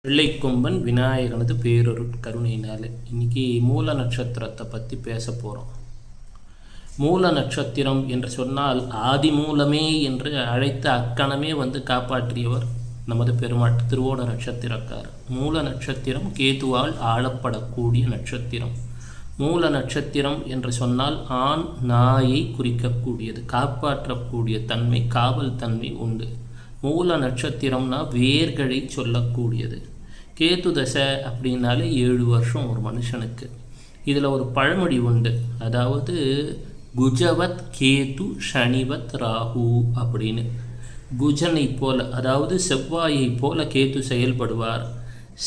வெள்ளைக்கொம்பன் விநாயகனது பேரொரு கருணையினால் இன்றைக்கி மூல நட்சத்திரத்தை பற்றி பேச போகிறோம். மூல நட்சத்திரம் என்று சொன்னால் ஆதி மூலமே என்று அழைத்த அக்கணமே வந்து காப்பாற்றியவர் நமது பெருமாள் திருவோண நட்சத்திரக்கார். மூல நட்சத்திரம் கேதுவால் ஆளப்படக்கூடிய நட்சத்திரம். மூல நட்சத்திரம் என்று சொன்னால் ஆண் நாயை குறிக்கக்கூடியது, காப்பாற்றக்கூடிய தன்மை, காவல் தன்மை உண்டு. மூல நட்சத்திரம்னா வேர்களை சொல்லக்கூடியது. கேது தசை அப்படின்னாலே 7 வருஷம் ஒரு மனுஷனுக்கு. இதில் ஒரு பழமொழி உண்டு, அதாவது குஜவத் கேது சனிவத் ராகு அப்படின்னு. குஜனை போல, அதாவது செவ்வாயை போல கேது செயல்படுவார்,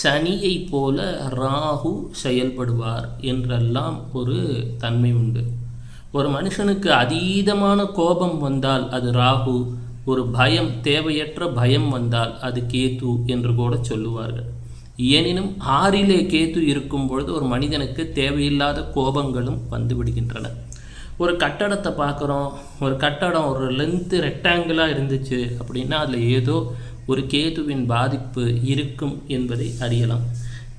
சனியை போல ராகு செயல்படுவார் என்றெல்லாம் ஒரு தன்மை உண்டு. ஒரு மனுஷனுக்கு அதீதமான கோபம் வந்தால் அது ராகு, ஒரு பயம், தேவையற்ற பயம் வந்தால் அது கேது என்று கூட சொல்லுவார்கள். எனினும் 6லே கேது இருக்கும் பொழுது ஒரு மனிதனுக்கு தேவையில்லாத கோபங்களும் வந்து விடுகின்றன. ஒரு கட்டடத்தை பார்க்குறோம், ஒரு கட்டடம் ஒரு லென்த்து ரெக்டாங்கிளாக இருந்துச்சு அப்படின்னா அதில் ஏதோ ஒரு கேதுவின் பாதிப்பு இருக்கும் என்பதை அறியலாம்.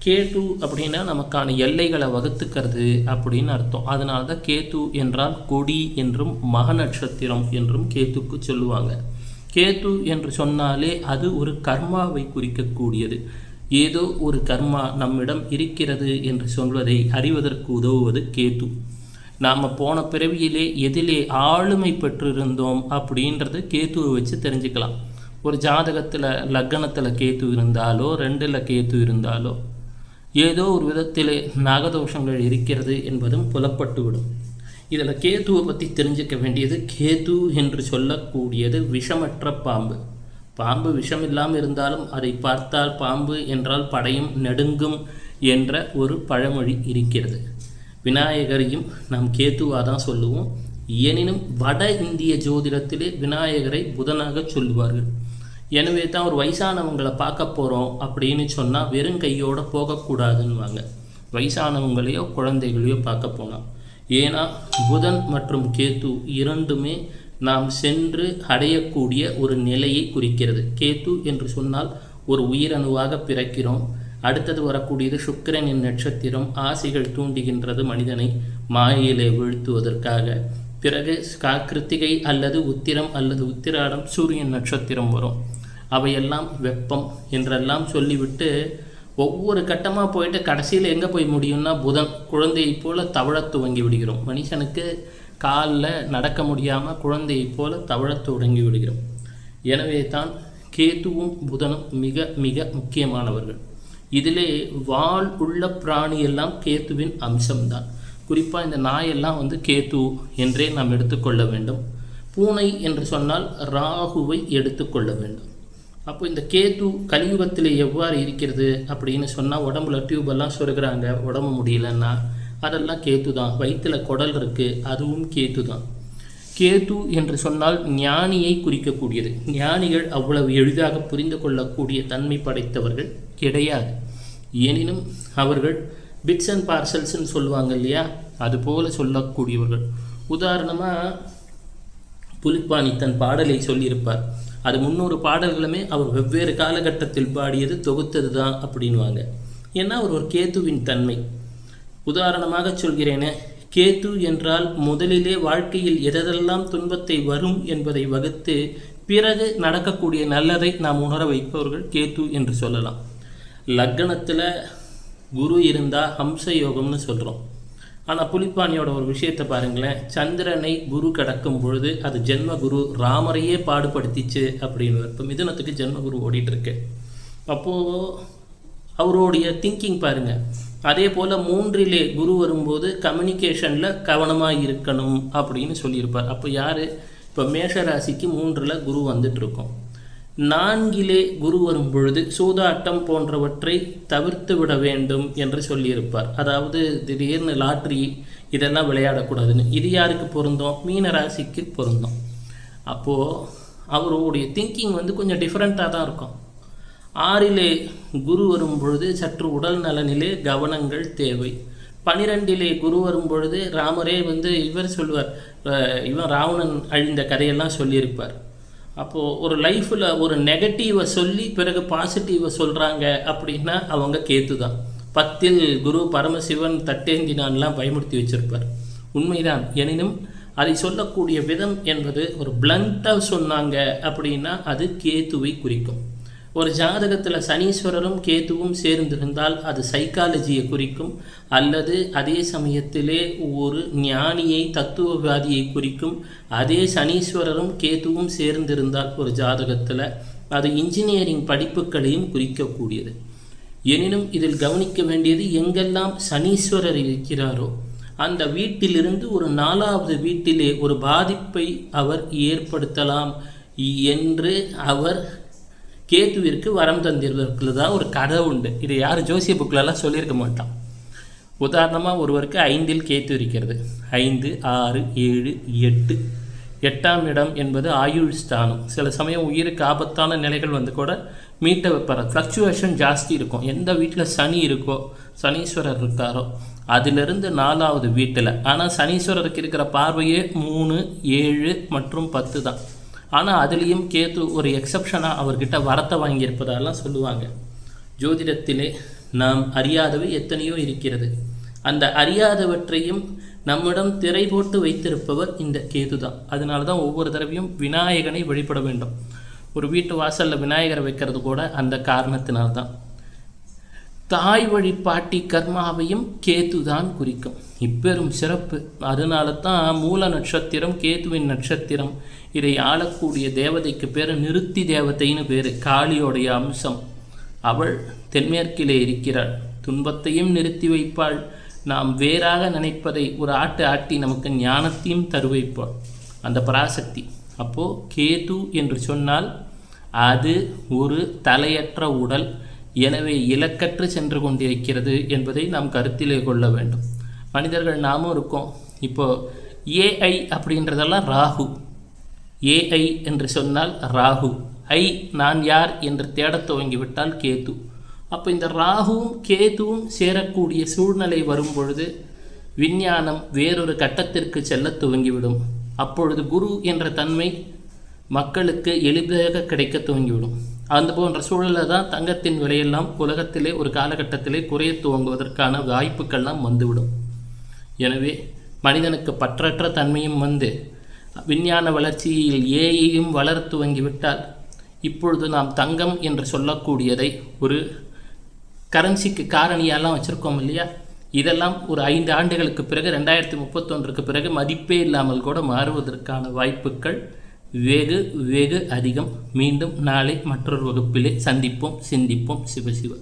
கேது அப்படின்னா நமக்கான எல்லைகளை வகுத்துக்கிறது அப்படின்னு அர்த்தம். அதனால தான் கேது என்றால் கொடி என்றும் மக நட்சத்திரம் என்றும் கேதுக்கு சொல்லுவாங்க. கேது என்று சொன்னாலே அது ஒரு கர்மாவை குறிக்கக்கூடியது. ஏதோ ஒரு கர்மா நம்மிடம் இருக்கிறது என்று சொல்வதை அறிவதற்கு உதவுவது கேது. நாம் போன பிறவியிலே எதிலே ஆளுமை பெற்றிருந்தோம் அப்படின்றது கேதுவை வச்சு தெரிஞ்சுக்கலாம். ஒரு ஜாதகத்தில் லக்னத்தில் கேது இருந்தாலோ 2ல் கேது இருந்தாலோ ஏதோ ஒரு விதத்திலே நாகதோஷங்கள் இருக்கிறது என்பதும் புலப்பட்டுவிடும். இதில் கேதுவை பற்றி தெரிஞ்சுக்க வேண்டியது, கேது என்று சொல்லக்கூடியது விஷமற்ற பாம்பு. பாம்பு விஷம் இல்லாமல் இருந்தாலும் அதை பார்த்தால் பாம்பு என்றால் படையும் நடுங்கும் என்ற ஒரு பழமொழி இருக்கிறது. விநாயகரையும் நாம் கேதுவாக தான் சொல்லுவோம். எனினும் வட இந்திய ஜோதிடத்திலே விநாயகரை புதனாக சொல்லுவார்கள். எனவே தான் ஒரு வயசானவங்களை பார்க்க போகிறோம் அப்படின்னு சொன்னால் வெறும் கையோடு போகக்கூடாதுன்னுவாங்க. வயசானவங்களையோ குழந்தைகளையோ பார்க்க போனால். ஏன்னா புதன் மற்றும் கேது இரண்டுமே நாம் சென்று அடையக்கூடிய ஒரு நிலையை குறிக்கிறது. கேது என்று சொன்னால் ஒரு உயிரணுவாக பிறக்கிறோம். அடுத்தது வரக்கூடியது சுக்கிரனின் நட்சத்திரம். ஆசைகள் தூண்டுகின்றது மனிதனை மாயையிலே வீழ்த்துவதற்காக. பிறகு கிருத்திகை அல்லது உத்திரம் அல்லது உத்திராடம் சூரியன் நட்சத்திரம் வரும். அவையெல்லாம் வெப்பம் என்றெல்லாம் சொல்லிவிட்டு ஒவ்வொரு கட்டமாக போயிட்டு கடைசியில் எங்கே போய் முடியும்னா புதன். குழந்தையை போல தவழத் துவங்கி விடுகிறோம். மனுஷனுக்கு காலில் நடக்க முடியாமல் குழந்தையை போல தவழத் தொடங்கி விடுகிறோம். எனவே தான் கேதுவும் புதனும் மிக மிக முக்கியமானவர்கள். இதிலே வால் உள்ள பிராணியெல்லாம் கேதுவின் அம்சம்தான். குறிப்பாக இந்த நாயெல்லாம் வந்து கேது என்றே நாம் எடுத்துக்கொள்ள வேண்டும். பூனை என்று சொன்னால் ராகுவை எடுத்துக்கொள்ள வேண்டும். அப்போ இந்த கேது கலியுகத்தில் எவ்வாறு இருக்கிறது அப்படின்னு சொன்னால், உடம்புல டியூபெல்லாம் சொருகிறாங்க, உடம்பு முடியலன்னா அதெல்லாம் கேது தான். வயிற்றில் குடல் இருக்குது, அதுவும் கேது தான். கேது என்று சொன்னால் ஞானியை குறிக்கக்கூடியது. ஞானிகள் அவ்வளவு எளிதாக புரிந்து கொள்ளக்கூடிய தன்மை படைத்தவர்கள் கிடையாது. எனினும் அவர்கள் பிட்ஸ் அண்ட் பார்சல்ஸ்ன்னு சொல்லுவாங்க இல்லையா, அதுபோல் சொல்லக்கூடியவர்கள். உதாரணமாக புலிப்பாணி தன் பாடலை சொல்லியிருப்பார். அது 300 பாடல்களுமே அவர் வெவ்வேறு காலகட்டத்தில் பாடியது, தொகுத்தது தான் அப்படின்வாங்க. ஏன்னா ஒரு கேதுவின் தன்மை. உதாரணமாக சொல்கிறேனே, கேது என்றால் முதலிலே வாழ்க்கையில் எதெல்லாம் துன்பத்தை வரும் என்பதை வகுத்து பிறகு நடக்கக்கூடிய நல்லதை நாம் உணர வைப்பவர்கள் கேது என்று சொல்லலாம். லக்னத்தில் குரு இருந்தால் ஹம்ச யோகம்னு சொல்கிறோம். ஆனால் புலிப்பாணியோட ஒரு விஷயத்தை பாருங்களேன், சந்திரனை குரு கடக்கும் பொழுது அது ஜென்மகுரு ராமரையே பாடுபடுத்திச்சு அப்படின்னு. இப்போ மிதுனத்துக்கு ஜென்மகுரு ஓடிட்டுருக்கு. அப்போது அவருடைய திங்கிங் பாருங்கள். அதே போல் 3லே குரு வரும்போது கம்யூனிகேஷனில் கவனமாக இருக்கணும் அப்படின்னு சொல்லியிருப்பார். அப்போ யார்? இப்போ மேஷராசிக்கு 3ல் குரு வந்துட்டுருக்கோம். 4லே குரு வரும் பொழுது சூதாட்டம் போன்றவற்றை தவிர்த்து விட வேண்டும் என்று சொல்லியிருப்பார். அதாவது திடீர்னு லாட்ரி இதெல்லாம் விளையாடக்கூடாதுன்னு. இது யாருக்கு பொருந்தும்? மீன ராசிக்கு பொருந்தும். அப்போது அவருடைய திங்கிங் வந்து கொஞ்சம் டிஃப்ரெண்ட்டாக தான் இருக்கும். 6லே குரு வரும் பொழுது சற்று உடல் நலனிலே கவனங்கள் தேவை. 12லே குரு வரும் பொழுது ராமரே வந்து இவர் சொல்லுவார், இவன் ராவணன் அழிந்த கதையெல்லாம் சொல்லியிருப்பார். அப்போது ஒரு லைஃப்பில் ஒரு நெகட்டிவை சொல்லி பிறகு பாசிட்டிவை சொல்கிறாங்க அப்படின்னா அவங்க கேத்து தான். 10ல் குரு பரமசிவன் தட்டேந்தினான்லாம் பயமுறுத்தி வச்சிருப்பார். உண்மைதான். எனினும் அதை சொல்லக்கூடிய விதம் என்பது ஒரு பிளண்ட்டாக சொன்னாங்க அப்படின்னா அது கேத்துவை குறிக்கும். ஒரு ஜாதகத்தில் சனீஸ்வரரும் கேத்துவும் சேர்ந்திருந்தால் அது சைக்காலஜியை குறிக்கும், அல்லது அதே சமயத்திலே ஒரு ஞானியை தத்துவவாதியை குறிக்கும். அதே சனீஸ்வரரும் கேத்துவும் சேர்ந்திருந்தால் ஒரு ஜாதகத்தில் அது இன்ஜினியரிங் படிப்புகளையும் குறிக்கக்கூடியது. எனினும் இதில் கவனிக்க வேண்டியது, எங்கெல்லாம் சனீஸ்வரர் இருக்கிறாரோ அந்த வீட்டிலிருந்து ஒரு 4வது வீட்டிலே ஒரு பாதிப்பை அவர் ஏற்படுத்தலாம் என்று அவர் கேத்துவிற்கு வரம் தந்திருப்பதில் தான் ஒரு கதை உண்டு. இதை யார் ஜோசிய புக்கிலலாம் சொல்லியிருக்க மாட்டான். உதாரணமாக ஒருவருக்கு 5ல் கேத்து இருக்கிறது. 5, 6, 7, 8. 8ஆம் இடம் என்பது ஆயுள் ஸ்தானம். சில சமயம் உயிருக்கு ஆபத்தான நிலைகள் வந்து கூட மீட்ட வைப்பார். ஃப்ளக்சுவேஷன் ஜாஸ்தி இருக்கும். எந்த வீட்டில் சனி இருக்கோ, சனீஸ்வரர் இருக்காரோ அதிலிருந்து 4வது வீட்டில். ஆனால் சனீஸ்வரருக்கு இருக்கிற பார்வையே 3, 7 மற்றும் 10 தான். ஆனால் அதுலேயும் கேத்து ஒரு எக்ஸப்ஷனாக அவர்கிட்ட வரத்தை வாங்கியிருப்பதாலாம் சொல்லுவாங்க. ஜோதிடத்திலே நாம் அறியாதவை எத்தனையோ இருக்கிறது. அந்த அறியாதவற்றையும் நம்மிடம் திரை போட்டு வைத்திருப்பவர் இந்த கேது தான். அதனால தான் ஒவ்வொரு தடவையும் விநாயகனை வழிபட வேண்டும். ஒரு வீட்டு வாசலில் விநாயகரை வைக்கிறது கூட அந்த காரணத்தினால்தான். தாய் வழி பாட்டி கர்மாவையும் கேத்து தான் குறிக்கும். இப்பெரும் சிறப்பு. அதனால தான் மூல நட்சத்திரம் கேத்துவின் நட்சத்திரம். இதை ஆளக்கூடிய தேவதைக்கு பேர் நிறுத்தி தேவதைன்னு பேர். காளியோடைய அம்சம். அவள் தென்மேற்கிலே இருக்கிறாள். துன்பத்தையும் நிறுத்தி வைப்பாள். நாம் வேறாக நினைப்பதை ஒரு ஆட்டி நமக்கு ஞானத்தையும் தருவைப்பாள் அந்த பராசக்தி. அப்போது கேது என்று சொன்னால் அது ஒரு தலையற்ற உடல். எனவே இலக்கற்று சென்று கொண்டிருக்கிறது என்பதை நாம் கருத்திலே கொள்ள வேண்டும். மனிதர்கள் நாமும் இருக்கோம். இப்போது ஏஐ அப்படின்றதெல்லாம் ராகு. ஏஐ என்று சொன்னால் ராகு. நான் யார் என்று தேடத் துவங்கிவிட்டால் கேது. அப்போ இந்த ராகுவும் கேதுவும் சேரக்கூடிய சூழ்நிலை வரும் பொழுது விஞ்ஞானம் வேறொரு கட்டத்திற்கு செல்ல துவங்கிவிடும். அப்பொழுது குரு என்ற தன்மை மக்களுக்கு எளிதாக கிடைக்க துவங்கிவிடும். அந்த போன்ற சூழலில் தான் தங்கத்தின் விலையெல்லாம் உலகத்திலே ஒரு காலகட்டத்திலே குறைய துவங்குவதற்கான வாய்ப்புக்கள்லாம் வந்துவிடும். எனவே மனிதனுக்கு பற்றற்ற தன்மையும் வந்து விஞ்ஞான வளர்ச்சியில் ஏஐயும் வளர துவங்கிவிட்டால் இப்பொழுது நாம் தங்கம் என்று சொல்லக்கூடியதை ஒரு கரன்சிக்கு காரணியெல்லாம் வச்சுருக்கோம் இல்லையா, இதெல்லாம் ஒரு 5 ஆண்டுகளுக்கு பிறகு 2031க்கு பிறகு மதிப்பே இல்லாமல் கூட மாறுவதற்கான வாய்ப்புகள் வெகு வெகு அதிகம். மீண்டும் நாளை மற்றொரு வகுப்பிலே சந்திப்போம், சிந்திப்போம். சிவசிவ.